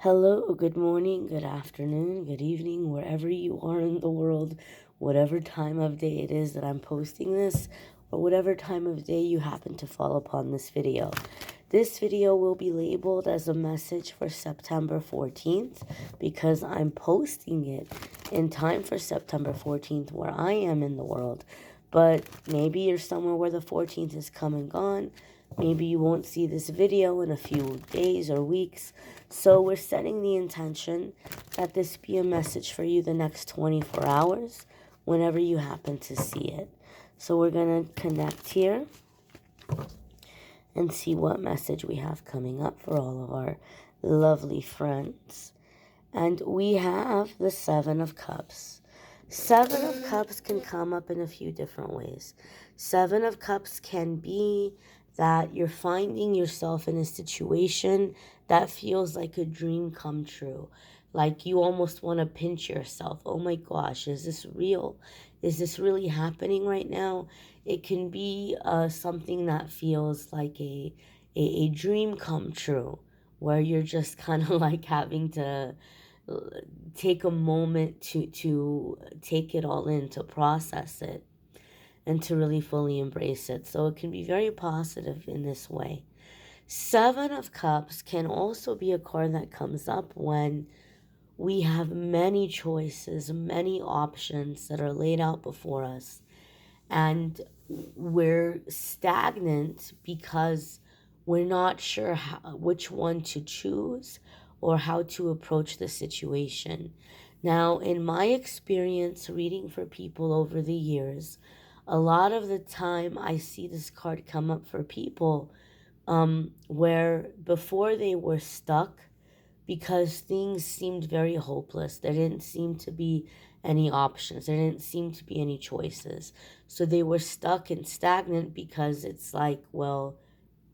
Hello, good morning, good afternoon, good evening, wherever you are in the world, whatever time of day it is that I'm posting this, or whatever time of day you happen to fall upon this video. This video will be labeled as a message for September 14th because I'm posting it in time for September 14th where I am in the world. But maybe you're somewhere where the 14th is come and gone. Maybe you won't see this video in a few days or weeks. So we're setting the intention that this be a message for you the next 24 hours whenever you happen to see it. So we're going to connect here and see what message we have coming up for all of our lovely friends. And we have the Seven of Cups. Seven of Cups can come up in a few different ways. Seven of Cups can be that you're finding yourself in a situation that feels like a dream come true. Like you almost want to pinch yourself. Oh my gosh, is this real? Is this really happening right now? It can be something that feels like a dream come true, where you're just kind of like having to take a moment to take it all in, to process it, and to really fully embrace it. So it can be very positive in this way. Seven of Cups can also be a card that comes up when we have many choices, many options that are laid out before us, and we're stagnant because we're not sure which one to choose or how to approach the situation. Now, in my experience reading for people over the years, a lot of the time I see this card come up for people where before they were stuck because things seemed very hopeless. There didn't seem to be any options. There didn't seem to be any choices. So they were stuck and stagnant because it's like, well,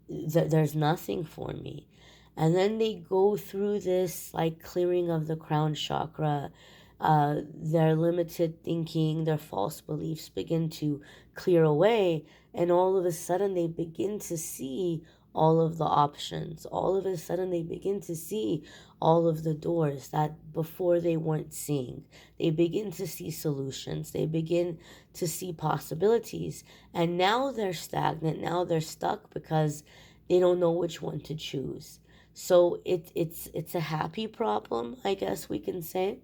there's nothing for me. And then they go through this like clearing of the crown chakra. Their limited thinking, their false beliefs begin to clear away. And all of a sudden, they begin to see all of the options. All of a sudden, they begin to see all of the doors that before they weren't seeing. They begin to see solutions. They begin to see possibilities. And now they're stagnant. Now they're stuck because they don't know which one to choose. So it's a happy problem, I guess we can say.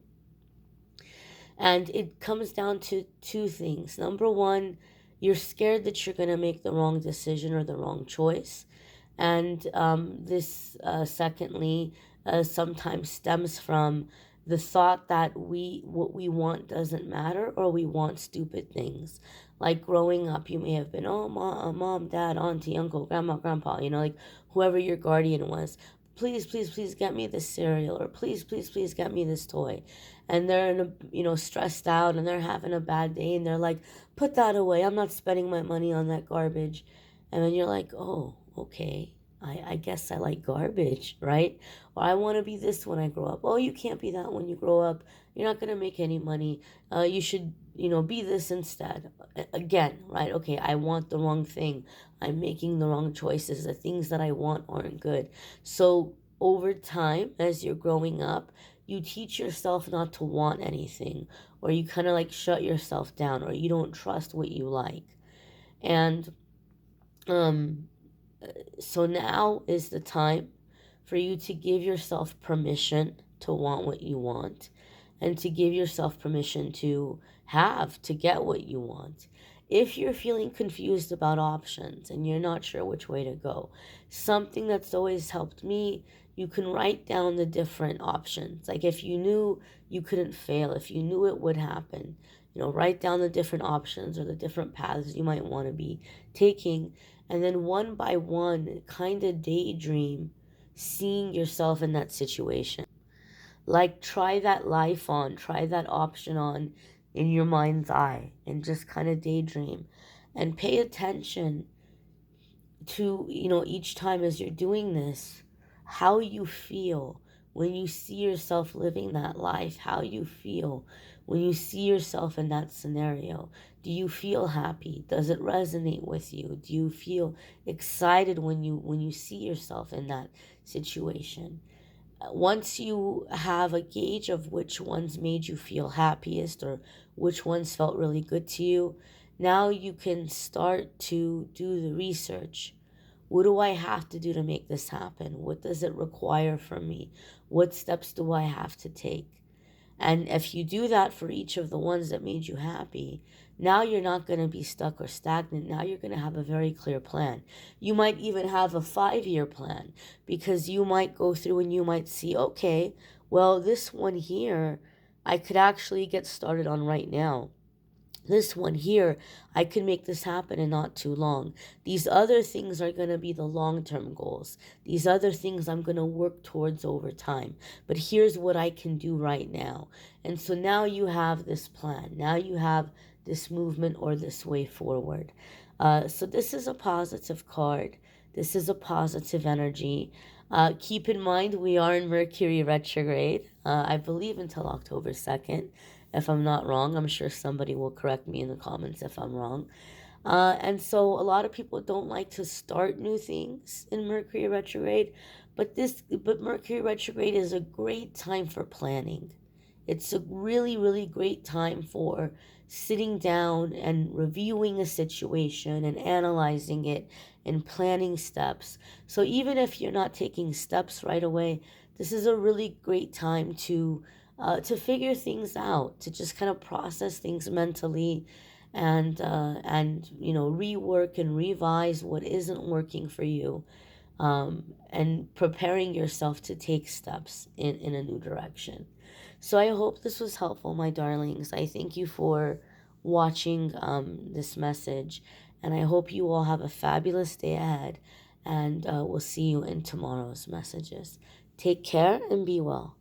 And it comes down to two things. Number one, you're scared that you're going to make the wrong decision or the wrong choice. And secondly, sometimes stems from the thought that what we want doesn't matter, or we want stupid things. Like growing up, you may have been, oh, mom, dad, auntie, uncle, grandma, grandpa, like whoever your guardian was. Please, please, please get me this cereal, or please, please, please get me this toy. And they're stressed out, and they're having a bad day, and they're like, put that away. I'm not spending my money on that garbage. And then you're like, oh, okay. I guess I like garbage, right? Or I want to be this when I grow up. Oh, you can't be that when you grow up. You're not going to make any money. You should, be this instead. Again, right? Okay, I want the wrong thing. I'm making the wrong choices. The things that I want aren't good. So over time, as you're growing up, you teach yourself not to want anything, or you kind of like shut yourself down, or you don't trust what you like. And um so now is the time for you to give yourself permission to want what you want, and to give yourself permission to get what you want. If you're feeling confused about options and you're not sure which way to go, something that's always helped me, you can write down the different options. Like if you knew you couldn't fail, if you knew it would happen, write down the different options or the different paths you might want to be taking. And then one by one, kind of daydream seeing yourself in that situation. Like try that life on, try that option on in your mind's eye, and just kind of daydream and pay attention to, each time as you're doing this, how you feel when you see yourself living that life, how you feel when you see yourself in that scenario. Do you feel happy? Does it resonate with you? Do you feel excited when you see yourself in that situation? Once you have a gauge of which ones made you feel happiest or which ones felt really good to you, now you can start to do the research. What do I have to do to make this happen? What does it require from me? What steps do I have to take? And if you do that for each of the ones that made you happy, now you're not going to be stuck or stagnant. Now you're going to have a very clear plan. You might even have a 5-year plan, because you might go through and you might see, okay, well, this one here, I could actually get started on right now. This one here, I can make this happen in not too long. These other things are going to be the long-term goals. These other things I'm going to work towards over time. But here's what I can do right now. And so now you have this plan. Now you have this movement or this way forward. So this is a positive card. This is a positive energy. Keep in mind, we are in Mercury retrograde, I believe until October 2nd. If I'm not wrong, I'm sure somebody will correct me in the comments if I'm wrong. And so a lot of people don't like to start new things in Mercury retrograde, but Mercury retrograde is a great time for planning. It's a really, really great time for sitting down and reviewing a situation and analyzing it and planning steps. So even if you're not taking steps right away, this is a really great time to figure things out, to just kind of process things mentally, and rework and revise what isn't working for you, and preparing yourself to take steps in a new direction. So I hope this was helpful, my darlings. I thank you for watching this message, and I hope you all have a fabulous day ahead, and we'll see you in tomorrow's messages. Take care and be well.